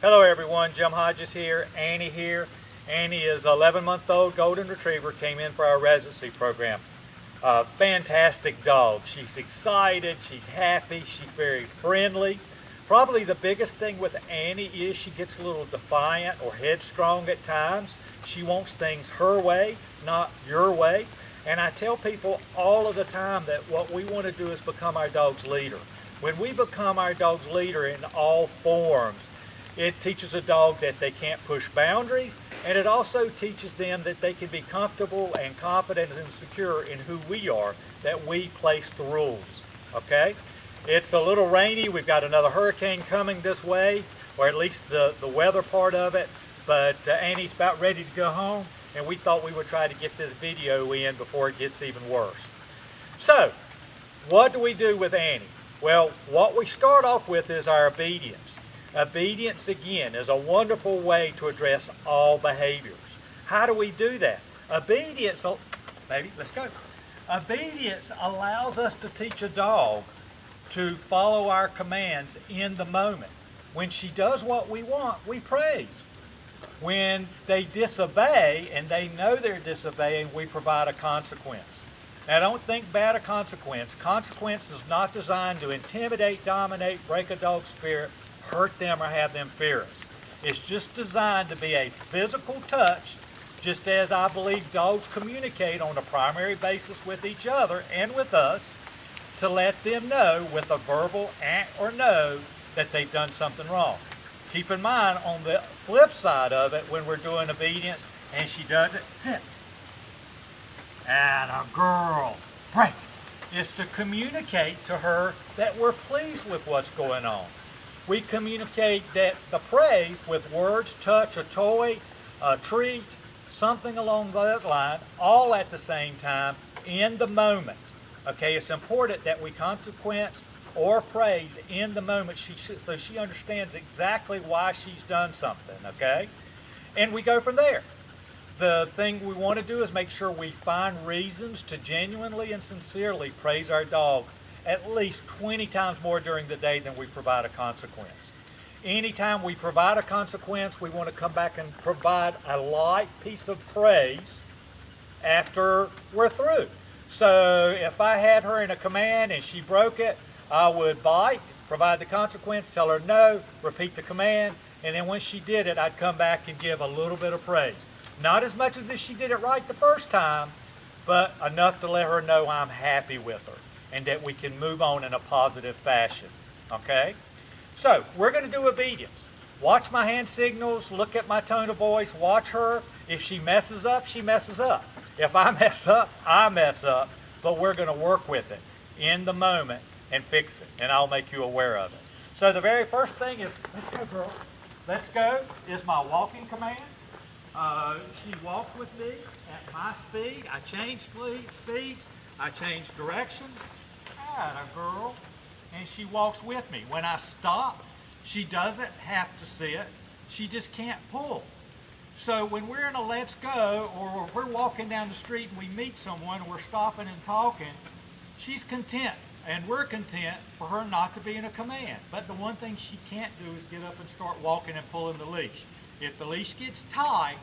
Hello everyone, Jim Hodges here, Annie here. Annie is an 11-month-old golden retriever, came in for our residency program. Fantastic dog. She's excited, she's happy, she's very friendly. Probably the biggest thing with Annie is she gets a little defiant or headstrong at times. She wants things her way, not your way. And I tell people all of the time that what we want to do is become our dog's leader. When we become our dog's leader in all forms, it teaches a dog that they can't push boundaries, and it also teaches them that they can be comfortable and confident and secure in who we are, that we place the rules, okay? It's a little rainy. We've got another hurricane coming this way, or at least the weather part of it, but Annie's about ready to go home, and we thought we would try to get this video in before it gets even worse. So, what do we do with Annie? Well, what we start off with is our obedience. Obedience, again, is a wonderful way to address all behaviors. How do we do that? Obedience, baby, let's go. Obedience allows us to teach a dog to follow our commands in the moment. When she does what we want, we praise. When they disobey and they know they're disobeying, we provide a consequence. Now, don't think bad of consequence. Consequence is not designed to intimidate, dominate, break a dog's spirit, hurt them, or have them fear us. It's just designed to be a physical touch, just as I believe dogs communicate on a primary basis with each other and with us, to let them know with a verbal or no that they've done something wrong. Keep in mind, on the flip side of it, when we're doing obedience and she does it, sit. And a girl, break. It's to communicate to her that we're pleased with what's going on. We communicate that the praise with words, touch, a toy, a treat, something along that line, all at the same time in the moment. Okay, it's important that we consequence or praise in the moment so she understands exactly why she's done something, okay? And we go from there. The thing we want to do is make sure we find reasons to genuinely and sincerely praise our dog at least 20 times more during the day than we provide a consequence. Anytime we provide a consequence, we want to come back and provide a light piece of praise after we're through. So if I had her in a command and she broke it, I would bite, provide the consequence, tell her no, repeat the command, and then when she did it, I'd come back and give a little bit of praise. Not as much as if she did it right the first time, but enough to let her know I'm happy with her and that we can move on in a positive fashion, okay? So, we're going to do obedience. Watch my hand signals, look at my tone of voice, watch her. If she messes up, she messes up. If I mess up, I mess up, but we're going to work with it in the moment and fix it, and I'll make you aware of it. So the very first thing is, let's go, girl. Let's go is my walking command. She walks with me at my speed. I change speeds. I change direction. Atta girl. And she walks with me. When I stop, she doesn't have to sit. She just can't pull. So when we're in a let's go, or we're walking down the street and we meet someone, we're stopping and talking, she's content, and we're content for her not to be in a command. But the one thing she can't do is get up and start walking and pulling the leash. If the leash gets tight,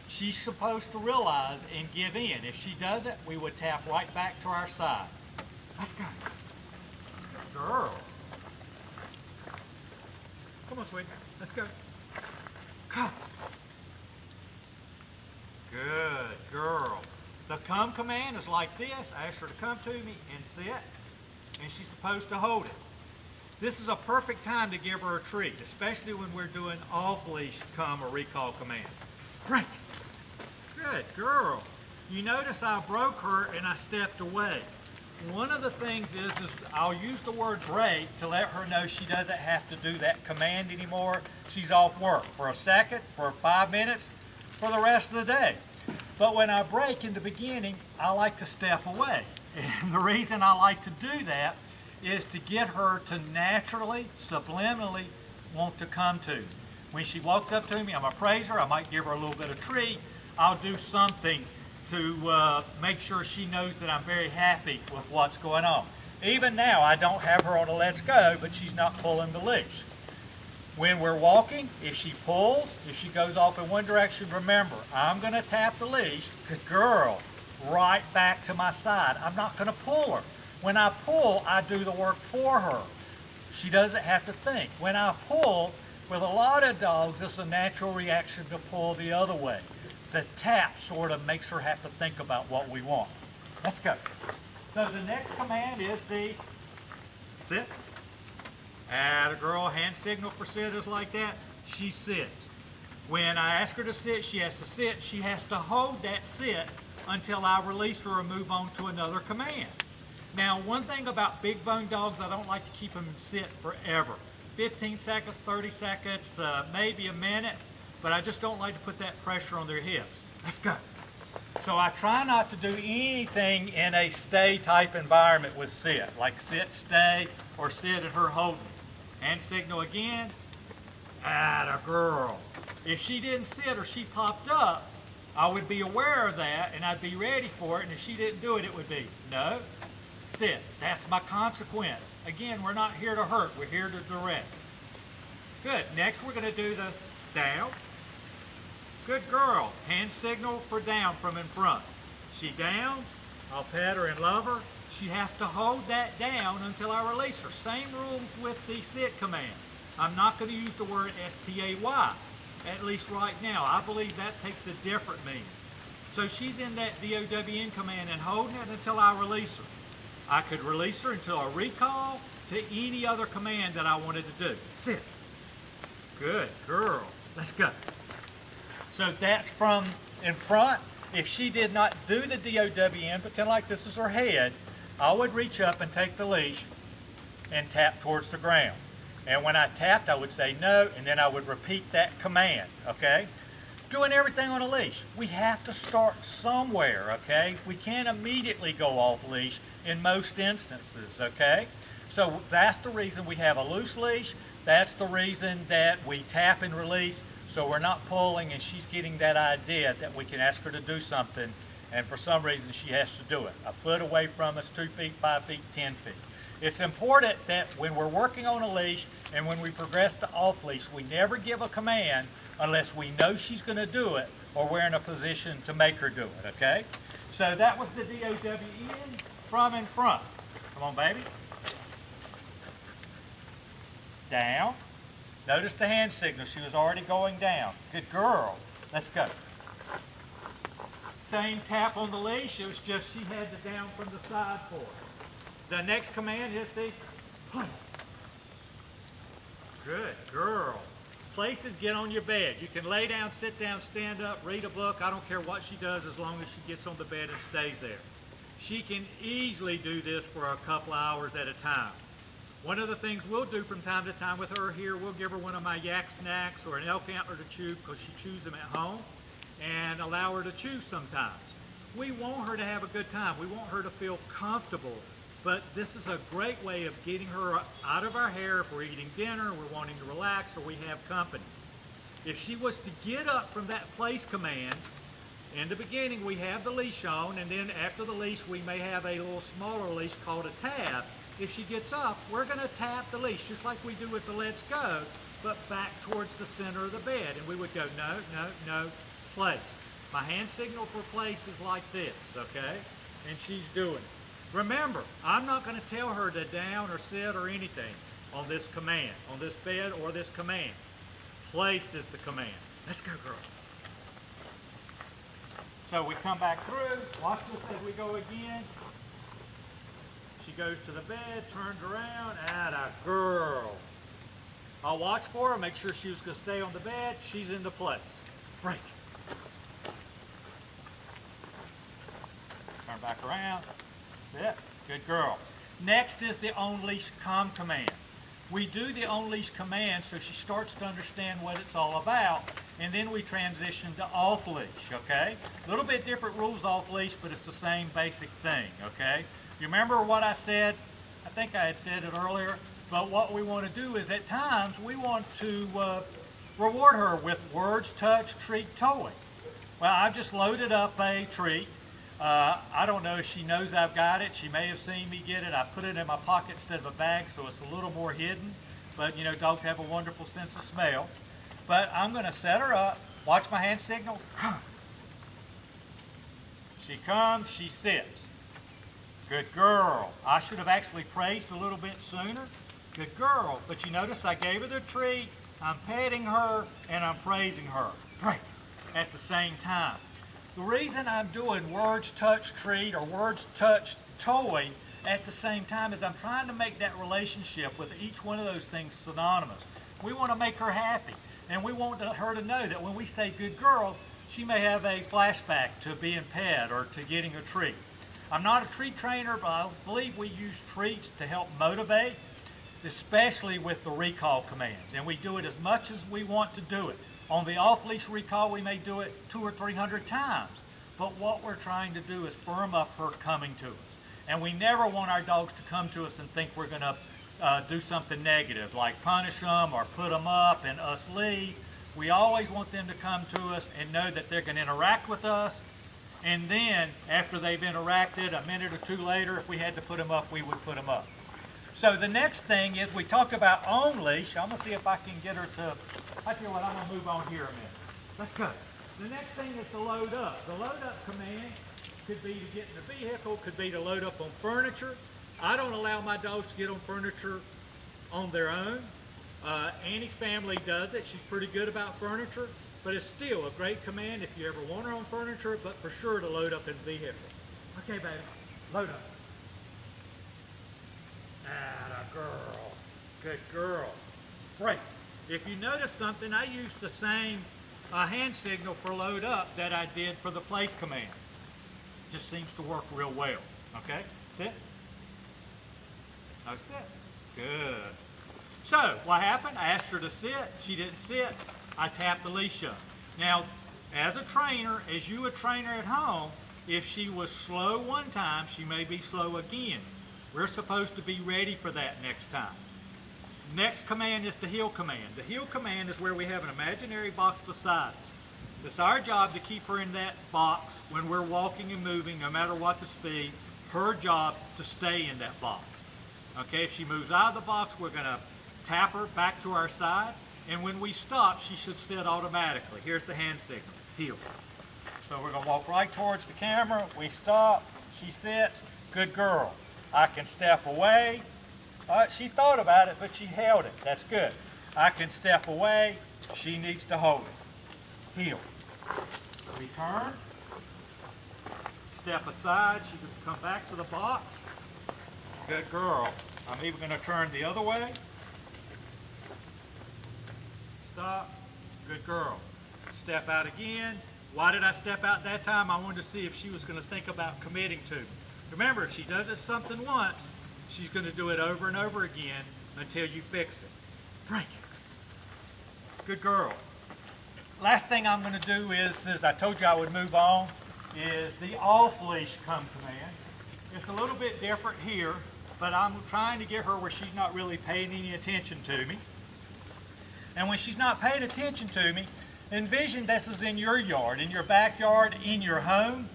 she's supposed to realize and give in. If she doesn't, we would tap right back to our side. Let's go. Girl. Come on, sweetie. Let's go. Come. Good girl. The come command is like this. I ask her to come to me and sit, and she's supposed to hold it. This is a perfect time to give her a treat, especially when we're doing off leash come or recall command. Break. Good girl. You notice I broke her and I stepped away. One of the things is I'll use the word break to let her know she doesn't have to do that command anymore. She's off work for a second, for 5 minutes, for the rest of the day. But when I break in the beginning, I like to step away. And the reason I like to do that is to get her to naturally, subliminally want to come to me. When she walks up to me, I'm going to praise her. I might give her a little bit of treat. I'll do something to make sure she knows that I'm very happy with what's going on. Even now, I don't have her on a let's go, but she's not pulling the leash. When we're walking, if she pulls, if she goes off in one direction, remember, I'm going to tap the leash, good girl, right back to my side. I'm not going to pull her. When I pull, I do the work for her. She doesn't have to think. When I pull, with a lot of dogs, it's a natural reaction to pull the other way. The tap sort of makes her have to think about what we want. Let's go. So the next command is the sit. Atta girl, hand signal for sit is like that. She sits. When I ask her to sit, she has to sit. She has to hold that sit until I release her or move on to another command. Now, one thing about big bone dogs, I don't like to keep them sit forever. 15 seconds, 30 seconds, maybe a minute, but I just don't like to put that pressure on their hips. Let's go. So I try not to do anything in a stay type environment with sit, like sit, stay, or sit and her holding. Hand signal again. Atta girl. If she didn't sit or she popped up, I would be aware of that and I'd be ready for it, and if she didn't do it, it would be no, sit. That's my consequence. Again, we're not here to hurt, we're here to direct. Good. Next we're going to do the down. Good girl. Hand signal for down from in front. She downs, I'll pet her and love her. She has to hold that down until I release her. Same rules with the sit command. I'm not going to use the word S-T-A-Y, at least right now. I believe that takes a different meaning. So she's in that D-O-W-N command and holding it until I release her. I could release her until I recall to any other command that I wanted to do. Sit. Good girl. Let's go. So that's from in front. If she did not do the D-O-W-N, pretend like this is her head, I would reach up and take the leash and tap towards the ground. And when I tapped, I would say no, and then I would repeat that command, okay? Doing everything on a leash. We have to start somewhere, okay? We can't immediately go off leash in most instances, okay? So that's the reason we have a loose leash. That's the reason that we tap and release, so we're not pulling and she's getting that idea that we can ask her to do something, and for some reason she has to do it. A foot away from us, 2 feet, 5 feet, 10 feet. It's important that when we're working on a leash and when we progress to off leash, we never give a command unless we know she's going to do it or we're in a position to make her do it, okay? So that was the D-O-W-N, from in front. Come on, baby. Down. Notice the hand signal. She was already going down. Good girl. Let's go. Same tap on the leash. It was just she had the down from the side for it. The next command is the place. Good girl. Places, get on your bed. You can lay down, sit down, stand up, read a book. I don't care what she does as long as she gets on the bed and stays there. She can easily do this for a couple of hours at a time. One of the things we'll do from time to time with her here, we'll give her one of my yak snacks or an elk antler to chew, because she chews them at home, and allow her to chew sometimes. We want her to have a good time. We want her to feel comfortable. But this is a great way of getting her out of our hair if we're eating dinner, we're wanting to relax, or we have company. If she was to get up from that place command, in the beginning we have the leash on, and then after the leash we may have a little smaller leash called a tab. If she gets up, we're going to tap the leash just like we do with the let's go, but back towards the center of the bed. And we would go no, no, no, place. My hand signal for place is like this, okay? And she's doing it. Remember, I'm not going to tell her to down or sit or anything on this command, on this bed or this command. Place is the command. Let's go, girl. So we come back through. Watch this as we go again. She goes to the bed, turns around, atta girl. I'll watch for her, make sure she was going to stay on the bed. She's into place. Break. Turn back around. That's it. Good girl. Next is the On Leash Come command. We do the On Leash command so she starts to understand what it's all about, and then we transition to Off Leash, okay? A little bit different rules off leash, but it's the same basic thing, okay? You remember what I said? I think I had said it earlier, but what we want to do is at times we want to reward her with words, touch, treat, toy. Well, I've just loaded up a treat. I don't know if she knows I've got it. She may have seen me get it. I put it in my pocket instead of a bag, so it's a little more hidden. but you know, dogs have a wonderful sense of smell. But I'm going to set her up. Watch my hand signal. Come. She comes, she sits. Good girl. I should have actually praised a little bit sooner. Good girl. But you notice I gave her the treat, I'm petting her, and I'm praising her. Right. At the same time. The reason I'm doing words, touch, treat, or words, touch, toy at the same time is I'm trying to make that relationship with each one of those things synonymous. We want to make her happy, and we want her to know that when we say good girl, she may have a flashback to being pet or to getting a treat. I'm not a treat trainer, but I believe we use treats to help motivate, especially with the recall commands, and we do it as much as we want to do it. On the off-leash recall, we may do it 200 or 300 times, but what we're trying to do is firm up her coming to us. And we never want our dogs to come to us and think we're going to do something negative, like punish them or put them up and us leave. We always want them to come to us and know that they're going to interact with us, and then after they've interacted, a minute or two later, if we had to put them up, we would put them up. So the next thing is we talked about on leash. I'm going to see if I can get her to, I tell you what, I'm going to move on here a minute. Let's go. The next thing is to load up. The load up command could be to get in the vehicle, could be to load up on furniture. I don't allow my dogs to get on furniture on their own. Annie's family does it. She's pretty good about furniture, but it's still a great command if you ever want her on furniture, but for sure to load up in the vehicle. Okay, baby, load up. Atta girl. Good girl. Great. If you notice something, I used the same hand signal for load up that I did for the place command. Just seems to work real well. Okay, sit. No, sit. Good. So, what happened? I asked her to sit. She didn't sit. I tapped the leash up. Now, as a trainer, as you a trainer at home, if she was slow one time, she may be slow again. We're supposed to be ready for that next time. Next command is the heel command. The heel command is where we have an imaginary box beside us. It's our job to keep her in that box when we're walking and moving, no matter what the speed. Her job to stay in that box. Okay, if she moves out of the box, we're going to tap her back to our side, and when we stop, she should sit automatically. Here's the hand signal, heel. So we're going to walk right towards the camera. We stop, she sits, good girl. I can step away. She thought about it, but she held it. That's good. I can step away. She needs to hold it. Heel. We turn. Step aside. She can come back to the box. Good girl. I'm even going to turn the other way. Stop. Good girl. Step out again. Why did I step out that time? I wanted to see if she was going to think about committing to me. Remember, if she does it something once, she's going to do it over and over again until you fix it. Break it. Good girl. Last thing I'm going to do is, as I told you I would move on, is the Off Leash Come command. It's a little bit different here, but I'm trying to get her where she's not really paying any attention to me. And when she's not paying attention to me, envision this is in your yard, in your backyard, in your home,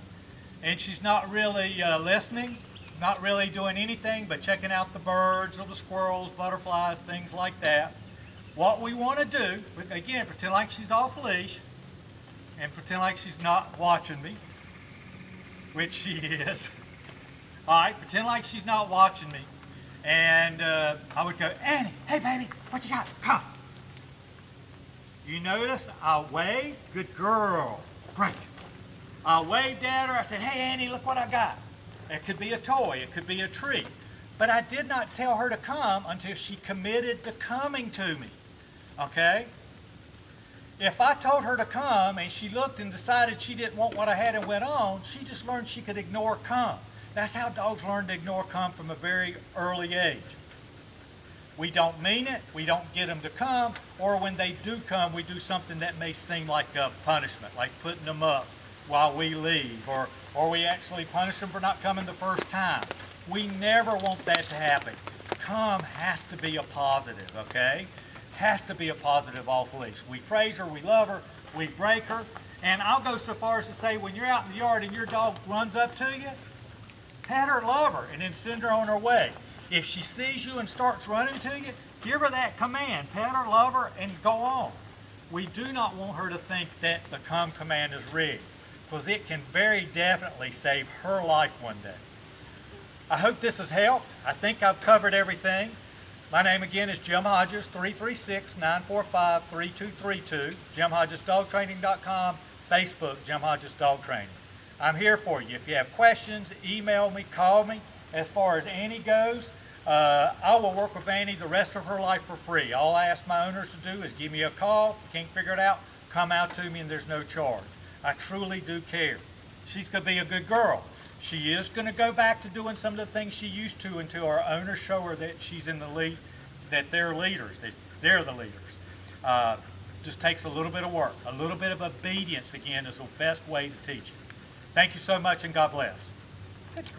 and she's not really listening, not really doing anything but checking out the birds or the squirrels, butterflies, things like that. What we want to do, again, pretend like she's off leash and pretend like she's not watching me, which she is. All right, pretend like she's not watching me. And I would go, Annie, hey baby, what you got? Come. You notice I waved, good girl, great. I waved at her, I said, hey Annie, look what I got. It could be a toy, it could be a treat. But I did not tell her to come until she committed to coming to me, okay? If I told her to come and she looked and decided she didn't want what I had and went on, she just learned she could ignore come. That's how dogs learn to ignore come from a very early age. We don't mean it, we don't get them to come, or when they do come, we do something that may seem like a punishment, like putting them up while we leave, or we actually punish them for not coming the first time. We never want that to happen. Come has to be a positive, okay? Has to be a positive off leash. We praise her, we love her, we break her, and I'll go so far as to say when you're out in the yard and your dog runs up to you, pet her, love her, and then send her on her way. If she sees you and starts running to you, Give her that command, pet her, love her, and go on. We do not want her to think that the come command is rigged, because it can very definitely save her life one day. I hope this has helped. I think I've covered everything. My name again is Jim Hodges, 336-945-3232, JimHodgesDogTraining.com, Facebook, Jim Hodges Dog Training. I'm here for you. If you have questions, email me, call me. As far as Annie goes, I will work with Annie the rest of her life for free. All I ask my owners to do is give me a call. If you can't figure it out, come out to me and there's no charge. I truly do care. She's going to be a good girl. She is going to go back to doing some of the things she used to until our owners show her that she's in the lead, that they're leaders. They're the leaders. Just takes a little bit of work. A little bit of obedience, again, is the best way to teach it. Thank you so much, and God bless. Good girl.